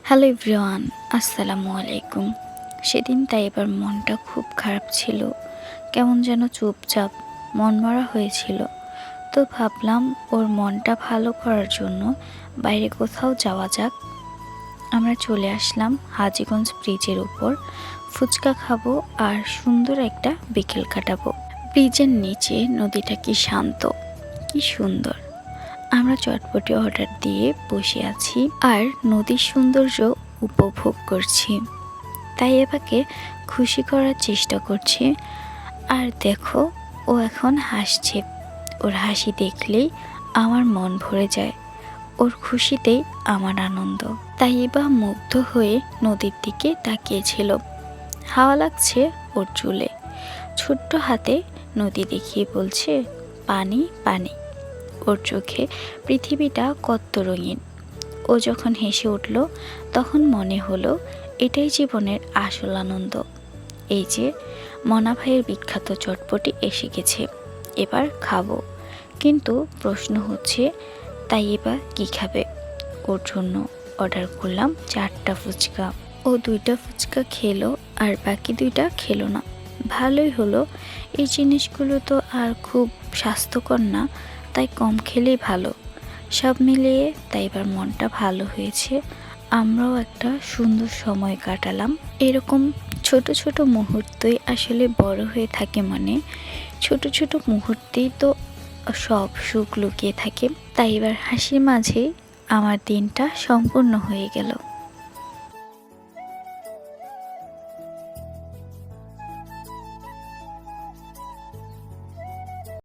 Hello everyone, আসসালামু আলাইকুম। সেদিন তাই এবার মনটা খুব খারাপ ছিল, কেমন যেন চুপচাপ মনমরা হয়েছিল। তো ভাবলাম ওর মনটা ভালো করার জন্য বাইরে কোথাও যাওয়া যাক। আমরা চলে আসলাম হাজীগঞ্জ ব্রিজের উপর। ফুচকা খাবো আর সুন্দর একটা বিকেল কাটাবো। ব্রিজের নিচে নদীটা কি শান্ত, কি সুন্দর। আমরা চটপটি অর্ডার দিয়ে বসে আছি আর নদীর সৌন্দর্য উপভোগ করছি। তাই এবাকে খুশি করার চেষ্টা করছি। আর দেখো, ও এখন হাসছে। ওর হাসি দেখলেই আমার মন ভরে যায়। ওর খুশিতেই আমার আনন্দ। তাই এবার মুগ্ধ হয়ে নদীর দিকে তাকিয়েছিল। হাওয়া লাগছে ওর চুলে। ছোট্ট হাতে নদী দেখিয়ে বলছে, পানি পানি। ওর চোখে পৃথিবীটা কত রঙিন। ও যখন হেসে উঠল তখন মনে হলো এটাই জীবনের আসল আনন্দ। এই যে মনা ভাইয়ের বিখ্যাত চটপটি এসে গেছে, এবার খাবো। কিন্তু প্রশ্ন হচ্ছে, তাই এবার কি খাবে? ওর জন্য অর্ডার করলাম 4টা ফুচকা। ও 2টা ফুচকা খেলো আর বাকি 2টা খেলো না। ভালোই হলো, এই জিনিসগুলো তো আর খুব স্বাস্থ্যকর না, তাই কম খেলেই ভালো। সব মিলিয়ে তাই এবার মনটা ভালো হয়েছে। আমরাও একটা সুন্দর সময় কাটালাম। এরকম ছোট ছোট মুহূর্তই আসলে বড় হয়ে থাকে। মানে ছোট ছোট মুহূর্তেই তো সব সুখ লুকিয়ে থাকে। তাই এবার হাসির মাঝেই আমার দিনটা সম্পূর্ণ হয়ে গেল।